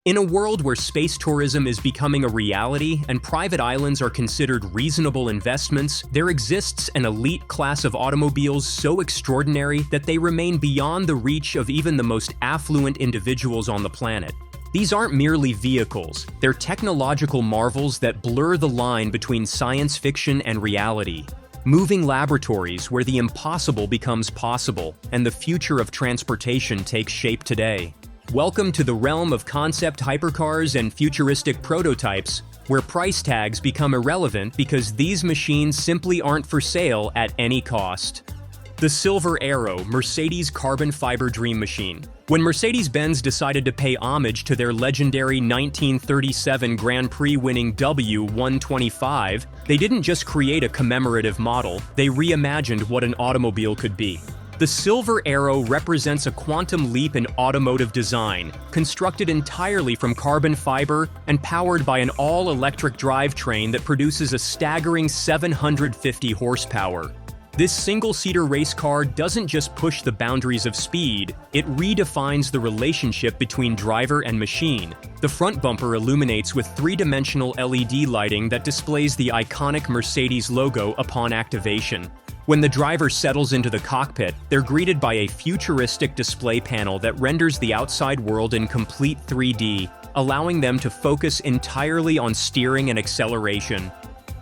In a world where space tourism is becoming a reality and private islands are considered reasonable investments, there exists an elite class of automobiles so extraordinary that they remain beyond the reach of even the most affluent individuals on the planet. These aren't merely vehicles, they're technological marvels that blur the line between science fiction and reality. Moving laboratories where the impossible becomes possible and the future of transportation takes shape today. Welcome to the realm of concept hypercars and futuristic prototypes, where price tags become irrelevant because these machines simply aren't for sale at any cost. The Silver Arrow, Mercedes carbon fiber dream machine. When Mercedes-Benz decided to pay homage to their legendary 1937 Grand Prix winning W125, they didn't just create a commemorative model, they reimagined what an automobile could be. The Silver Arrow represents a quantum leap in automotive design, constructed entirely from carbon fiber and powered by an all-electric drivetrain that produces a staggering 750 horsepower. This single-seater race car doesn't just push the boundaries of speed, it redefines the relationship between driver and machine. The front bumper illuminates with three-dimensional LED lighting that displays the iconic Mercedes logo upon activation. When the driver settles into the cockpit, they're greeted by a futuristic display panel that renders the outside world in complete 3D, allowing them to focus entirely on steering and acceleration.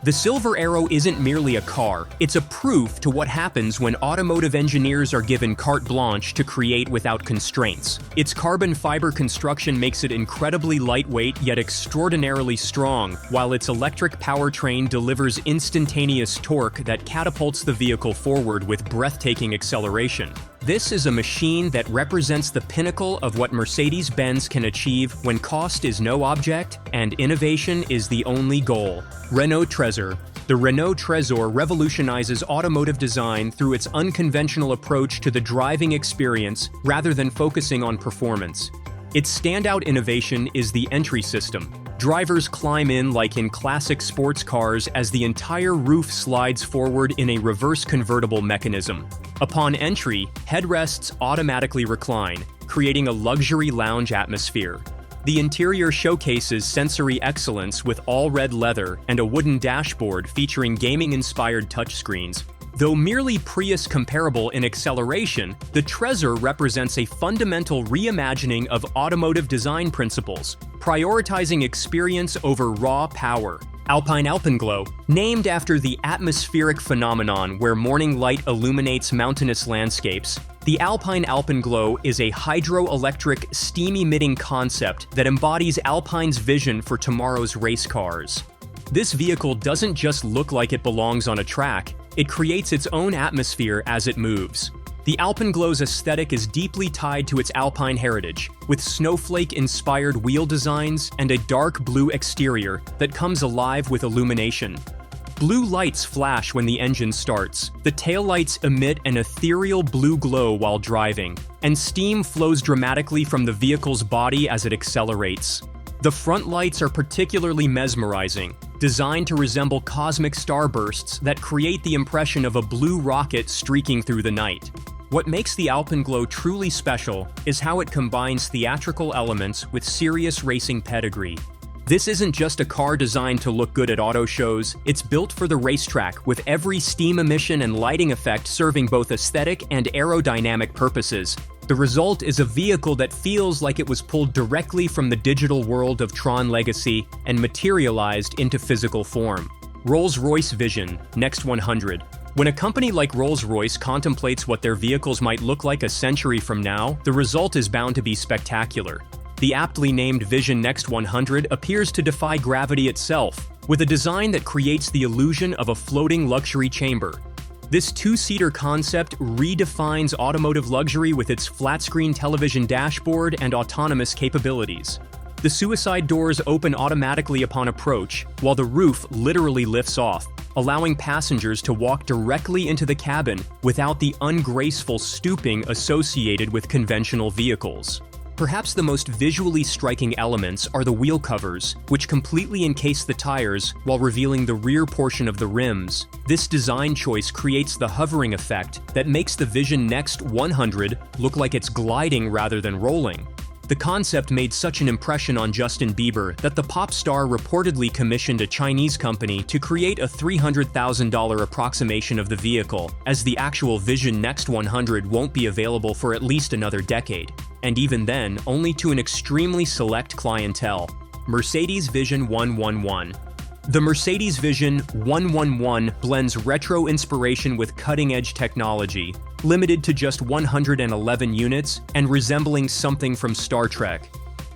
The Silver Arrow isn't merely a car, it's a proof to what happens when automotive engineers are given carte blanche to create without constraints. Its carbon fiber construction makes it incredibly lightweight yet extraordinarily strong, while its electric powertrain delivers instantaneous torque that catapults the vehicle forward with breathtaking acceleration. This is a machine that represents the pinnacle of what Mercedes-Benz can achieve when cost is no object and innovation is the only goal. Renault Trezor. The Renault Trezor revolutionizes automotive design through its unconventional approach to the driving experience rather than focusing on performance. Its standout innovation is the entry system. Drivers climb in like in classic sports cars as the entire roof slides forward in a reverse convertible mechanism. Upon entry, headrests automatically recline, creating a luxury lounge atmosphere. The interior showcases sensory excellence with all-red leather and a wooden dashboard featuring gaming-inspired touchscreens. Though merely Prius comparable in acceleration, the Trezor represents a fundamental reimagining of automotive design principles, prioritizing experience over raw power. Alpine Alpenglow. Named after the atmospheric phenomenon where morning light illuminates mountainous landscapes, the Alpine Alpenglow is a hydroelectric, steam-emitting concept that embodies Alpine's vision for tomorrow's race cars. This vehicle doesn't just look like it belongs on a track, it creates its own atmosphere as it moves. The Alpenglow's aesthetic is deeply tied to its Alpine heritage, with snowflake-inspired wheel designs and a dark blue exterior that comes alive with illumination. Blue lights flash when the engine starts, the taillights emit an ethereal blue glow while driving, and steam flows dramatically from the vehicle's body as it accelerates. The front lights are particularly mesmerizing, designed to resemble cosmic starbursts that create the impression of a blue rocket streaking through the night. What makes the Alpenglow truly special is how it combines theatrical elements with serious racing pedigree. This isn't just a car designed to look good at auto shows, it's built for the racetrack with every steam emission and lighting effect serving both aesthetic and aerodynamic purposes. The result is a vehicle that feels like it was pulled directly from the digital world of Tron Legacy and materialized into physical form. Rolls-Royce Vision, Next 100. When a company like Rolls-Royce contemplates what their vehicles might look like a century from now, the result is bound to be spectacular. The aptly named Vision Next 100 appears to defy gravity itself, with a design that creates the illusion of a floating luxury chamber. This two-seater concept redefines automotive luxury with its flat-screen television dashboard and autonomous capabilities. The suicide doors open automatically upon approach, while the roof literally lifts off, allowing passengers to walk directly into the cabin without the ungraceful stooping associated with conventional vehicles. Perhaps the most visually striking elements are the wheel covers, which completely encase the tires while revealing the rear portion of the rims. This design choice creates the hovering effect that makes the Vision Next 100 look like it's gliding rather than rolling. The concept made such an impression on Justin Bieber that the pop star reportedly commissioned a Chinese company to create a $300,000 approximation of the vehicle, as the actual Vision Next 100 won't be available for at least another decade, and even then, only to an extremely select clientele. Mercedes Vision 111. The Mercedes Vision 111 blends retro inspiration with cutting-edge technology, limited to just 111 units and resembling something from Star Trek.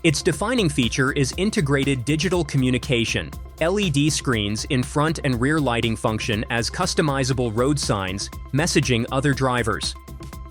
Its defining feature is integrated digital communication, LED screens in front and rear lighting function as customizable road signs, messaging other drivers.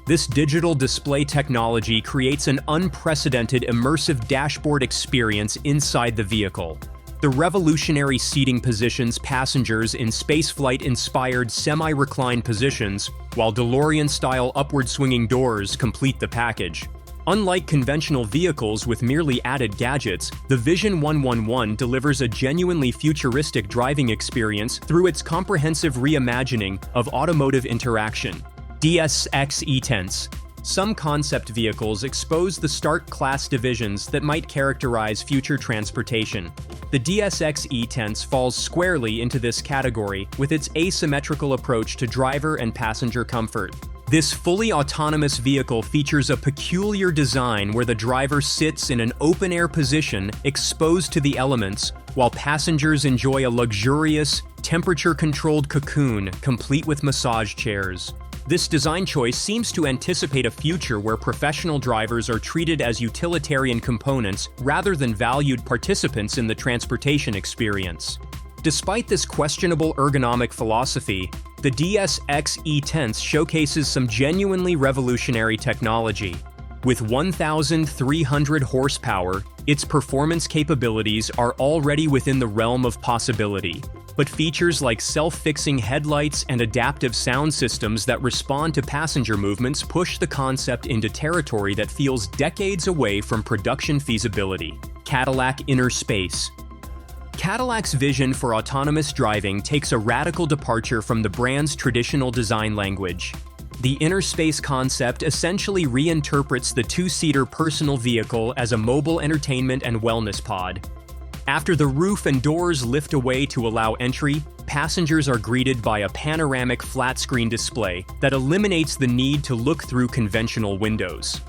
This digital display technology creates an unprecedented immersive dashboard experience inside the vehicle. The revolutionary seating positions passengers in spaceflight-inspired semi-reclined positions, while DeLorean-style upward-swinging doors complete the package. Unlike conventional vehicles with merely added gadgets, the Vision 111 delivers a genuinely futuristic driving experience through its comprehensive reimagining of automotive interaction. DSXE tense. Some concept vehicles expose the stark class divisions that might characterize future transportation. The DSXE tense falls squarely into this category with its asymmetrical approach to driver and passenger comfort. This fully autonomous vehicle features a peculiar design where the driver sits in an open-air position exposed to the elements, while passengers enjoy a luxurious, temperature-controlled cocoon complete with massage chairs. This design choice seems to anticipate a future where professional drivers are treated as utilitarian components rather than valued participants in the transportation experience. Despite this questionable ergonomic philosophy, the DSXE tense showcases some genuinely revolutionary technology. With 1,300 horsepower, its performance capabilities are already within the realm of possibility. But features like self-fixing headlights and adaptive sound systems that respond to passenger movements push the concept into territory that feels decades away from production feasibility. Cadillac Inner Space. Cadillac's vision for autonomous driving takes a radical departure from the brand's traditional design language. The inner space concept essentially reinterprets the two-seater personal vehicle as a mobile entertainment and wellness pod. After the roof and doors lift away to allow entry, passengers are greeted by a panoramic flat-screen display that eliminates the need to look through conventional windows.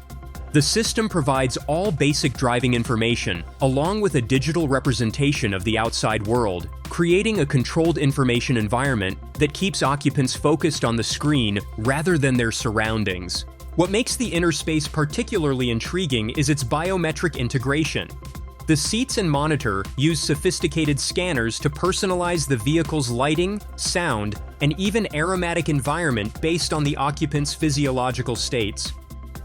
The system provides all basic driving information, along with a digital representation of the outside world, creating a controlled information environment that keeps occupants focused on the screen rather than their surroundings. What makes the inner space particularly intriguing is its biometric integration. The seats and monitor use sophisticated scanners to personalize the vehicle's lighting, sound, and even aromatic environment based on the occupant's physiological states.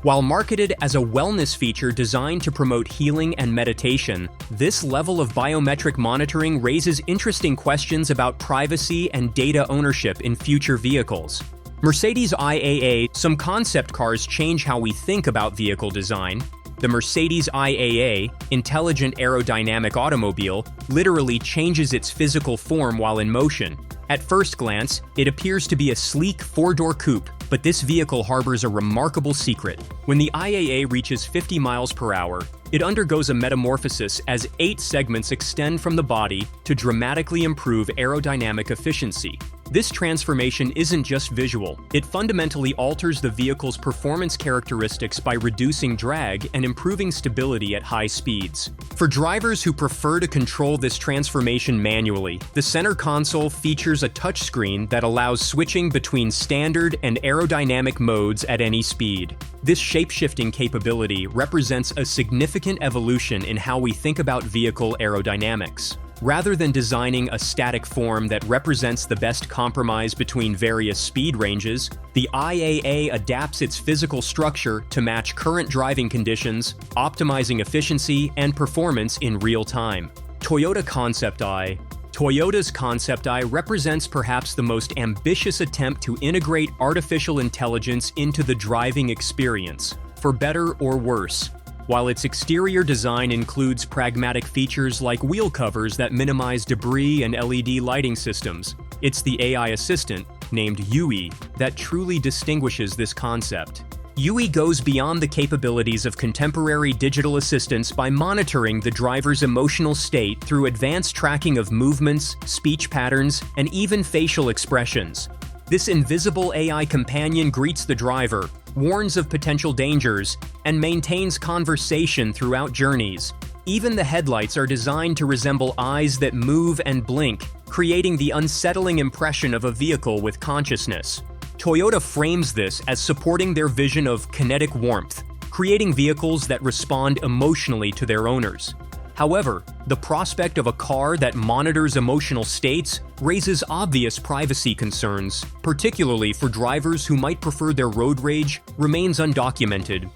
While marketed as a wellness feature designed to promote healing and meditation, this level of biometric monitoring raises interesting questions about privacy and data ownership in future vehicles. Mercedes IAA. Some concept cars change how we think about vehicle design. The Mercedes IAA, Intelligent Aerodynamic Automobile, literally changes its physical form while in motion. At first glance, it appears to be a sleek four-door coupe, but this vehicle harbors a remarkable secret. When the IAA reaches 50 miles per hour, it undergoes a metamorphosis as 8 segments extend from the body to dramatically improve aerodynamic efficiency. This transformation isn't just visual, it fundamentally alters the vehicle's performance characteristics by reducing drag and improving stability at high speeds. For drivers who prefer to control this transformation manually, the center console features a touchscreen that allows switching between standard and aerodynamic modes at any speed. This shape-shifting capability represents a significant evolution in how we think about vehicle aerodynamics. Rather than designing a static form that represents the best compromise between various speed ranges, the IAA adapts its physical structure to match current driving conditions, optimizing efficiency and performance in real time. Toyota Concept I. Toyota's Concept I represents perhaps the most ambitious attempt to integrate artificial intelligence into the driving experience, for better or worse. While its exterior design includes pragmatic features like wheel covers that minimize debris and LED lighting systems, it's the AI assistant, named Yui, that truly distinguishes this concept. UE goes beyond the capabilities of contemporary digital assistants by monitoring the driver's emotional state through advanced tracking of movements, speech patterns, and even facial expressions. This invisible AI companion greets the driver, warns of potential dangers, and maintains conversation throughout journeys. Even the headlights are designed to resemble eyes that move and blink, creating the unsettling impression of a vehicle with consciousness. Toyota frames this as supporting their vision of kinetic warmth, creating vehicles that respond emotionally to their owners. However, the prospect of a car that monitors emotional states raises obvious privacy concerns, particularly for drivers who might prefer their road rage, remains undocumented.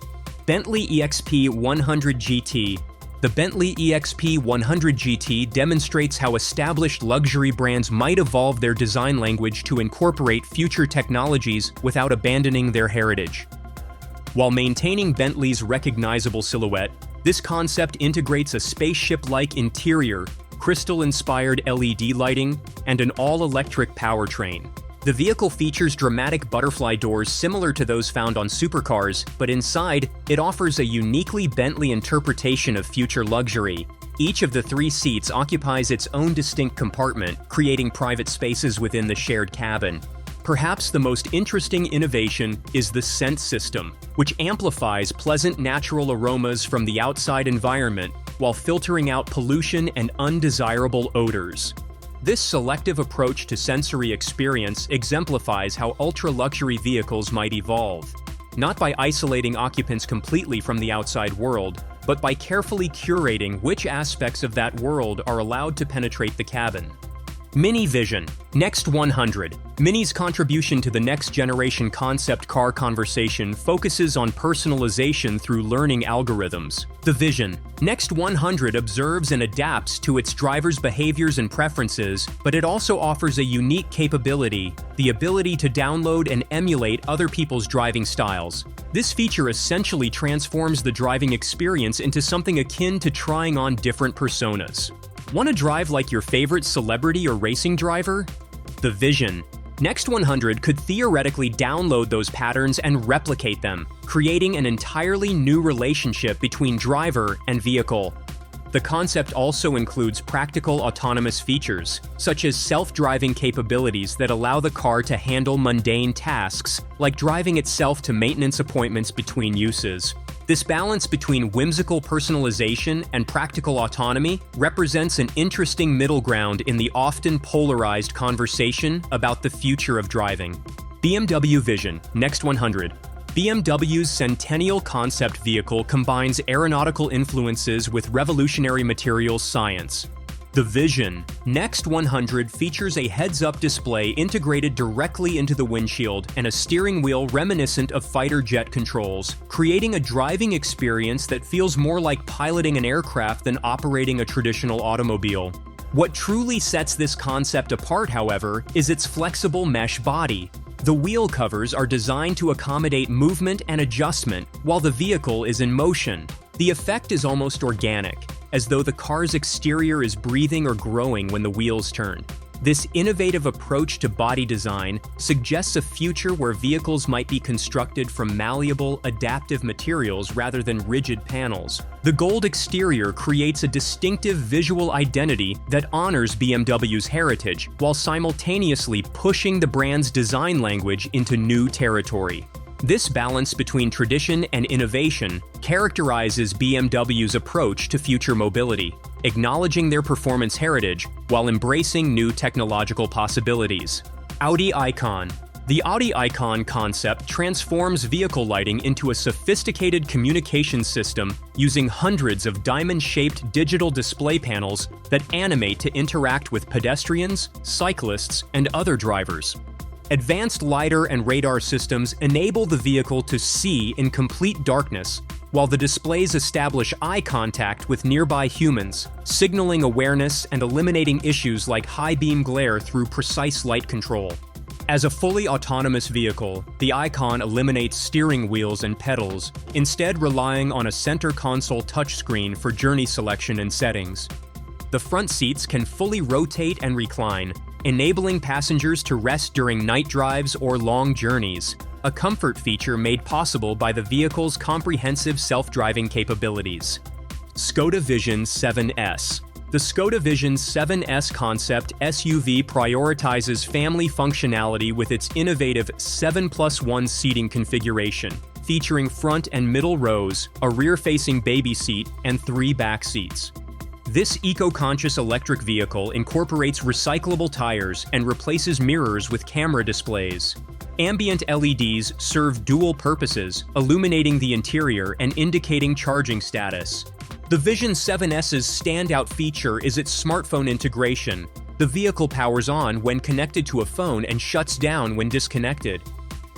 Bentley EXP 100 GT. The Bentley EXP 100 GT demonstrates how established luxury brands might evolve their design language to incorporate future technologies without abandoning their heritage. While maintaining Bentley's recognizable silhouette, this concept integrates a spaceship-like interior, crystal-inspired LED lighting, and an all-electric powertrain. The vehicle features dramatic butterfly doors similar to those found on supercars, but inside, it offers a uniquely Bentley interpretation of future luxury. Each of the 3 seats occupies its own distinct compartment, creating private spaces within the shared cabin. Perhaps the most interesting innovation is the scent system, which amplifies pleasant natural aromas from the outside environment while filtering out pollution and undesirable odors. This selective approach to sensory experience exemplifies how ultra-luxury vehicles might evolve, not by isolating occupants completely from the outside world, but by carefully curating which aspects of that world are allowed to penetrate the cabin. Mini Vision. Next 100. Mini's contribution to the next-generation concept car conversation focuses on personalization through learning algorithms. The Vision. Next 100 observes and adapts to its drivers' behaviors and preferences, but it also offers a unique capability, the ability to download and emulate other people's driving styles. This feature essentially transforms the driving experience into something akin to trying on different personas. Want to drive like your favorite celebrity or racing driver? The Vision. Next 100 could theoretically download those patterns and replicate them, creating an entirely new relationship between driver and vehicle. The concept also includes practical autonomous features, such as self-driving capabilities that allow the car to handle mundane tasks, like driving itself to maintenance appointments between uses. This balance between whimsical personalization and practical autonomy represents an interesting middle ground in the often polarized conversation about the future of driving. BMW Vision. Next 100. BMW's Centennial concept vehicle combines aeronautical influences with revolutionary materials science. The Vision. Next 100 features a heads-up display integrated directly into the windshield and a steering wheel reminiscent of fighter jet controls, creating a driving experience that feels more like piloting an aircraft than operating a traditional automobile. What truly sets this concept apart, however, is its flexible mesh body. The wheel covers are designed to accommodate movement and adjustment while the vehicle is in motion. The effect is almost organic, as though the car's exterior is breathing or growing when the wheels turn. This innovative approach to body design suggests a future where vehicles might be constructed from malleable, adaptive materials rather than rigid panels. The gold exterior creates a distinctive visual identity that honors BMW's heritage, while simultaneously pushing the brand's design language into new territory. This balance between tradition and innovation characterizes BMW's approach to future mobility, acknowledging their performance heritage while embracing new technological possibilities. Audi Icon. The Audi Icon concept transforms vehicle lighting into a sophisticated communication system using hundreds of diamond-shaped digital display panels that animate to interact with pedestrians, cyclists, and other drivers. Advanced lidar and radar systems enable the vehicle to see in complete darkness, while the displays establish eye contact with nearby humans, signaling awareness and eliminating issues like high-beam glare through precise light control. As a fully autonomous vehicle, the Icon eliminates steering wheels and pedals, instead relying on a center console touchscreen for journey selection and settings. The front seats can fully rotate and recline, enabling passengers to rest during night drives or long journeys. a comfort feature made possible by the vehicle's comprehensive self-driving capabilities. Skoda Vision 7S. The Skoda Vision 7S concept SUV prioritizes family functionality with its innovative 7+1 seating configuration, featuring front and middle rows, a rear-facing baby seat, and 3 back seats. This eco-conscious electric vehicle incorporates recyclable tires and replaces mirrors with camera displays. Ambient LEDs serve dual purposes, illuminating the interior and indicating charging status. The Vision 7S's standout feature is its smartphone integration. The vehicle powers on when connected to a phone and shuts down when disconnected.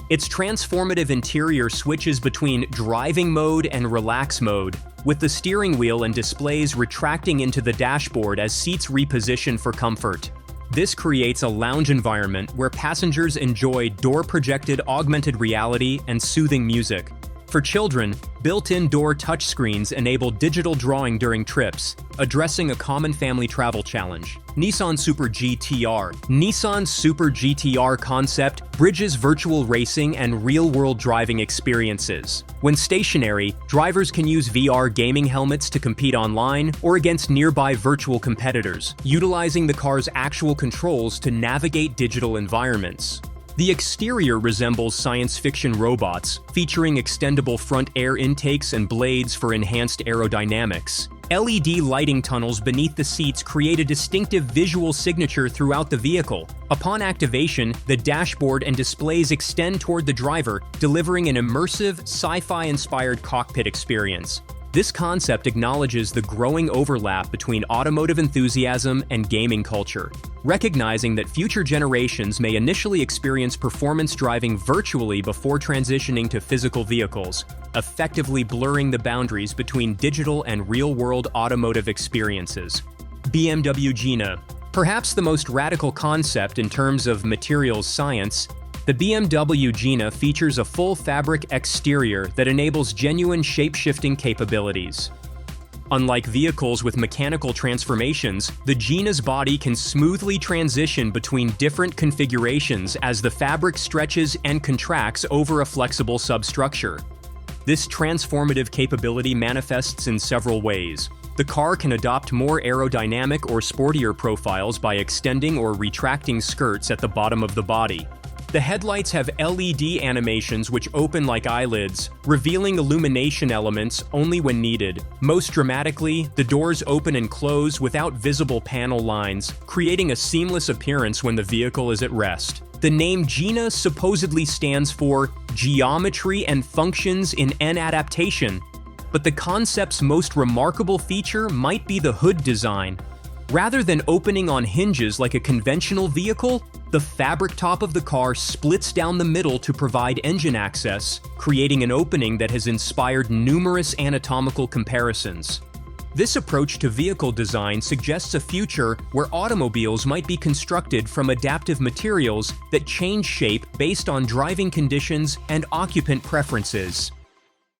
Its transformative interior switches between driving mode and relax mode, with the steering wheel and displays retracting into the dashboard as seats reposition for comfort. This creates a lounge environment where passengers enjoy door-projected augmented reality and soothing music. For children, built-in door touchscreens enable digital drawing during trips, addressing a common family travel challenge. Nissan Super GTR. Nissan's Super GTR concept bridges virtual racing and real-world driving experiences. When stationary, drivers can use VR gaming helmets to compete online or against nearby virtual competitors, utilizing the car's actual controls to navigate digital environments. The exterior resembles science fiction robots, featuring extendable front air intakes and blades for enhanced aerodynamics. LED lighting tunnels beneath the seats create a distinctive visual signature throughout the vehicle. Upon activation, the dashboard and displays extend toward the driver, delivering an immersive, sci-fi-inspired cockpit experience. This concept acknowledges the growing overlap between automotive enthusiasm and gaming culture, recognizing that future generations may initially experience performance driving virtually before transitioning to physical vehicles, effectively blurring the boundaries between digital and real-world automotive experiences. BMW GINA. Perhaps the most radical concept in terms of materials science, the BMW GINA features a full fabric exterior that enables genuine shape-shifting capabilities. Unlike vehicles with mechanical transformations, the GINA's body can smoothly transition between different configurations as the fabric stretches and contracts over a flexible substructure. This transformative capability manifests in several ways. The car can adopt more aerodynamic or sportier profiles by extending or retracting skirts at the bottom of the body. The headlights have LED animations which open like eyelids, revealing illumination elements only when needed. Most dramatically, the doors open and close without visible panel lines, creating a seamless appearance when the vehicle is at rest. The name GINA supposedly stands for Geometry and Functions in N Adaptation, but the concept's most remarkable feature might be the hood design. Rather than opening on hinges like a conventional vehicle, the fabric top of the car splits down the middle to provide engine access, creating an opening that has inspired numerous anatomical comparisons. This approach to vehicle design suggests a future where automobiles might be constructed from adaptive materials that change shape based on driving conditions and occupant preferences.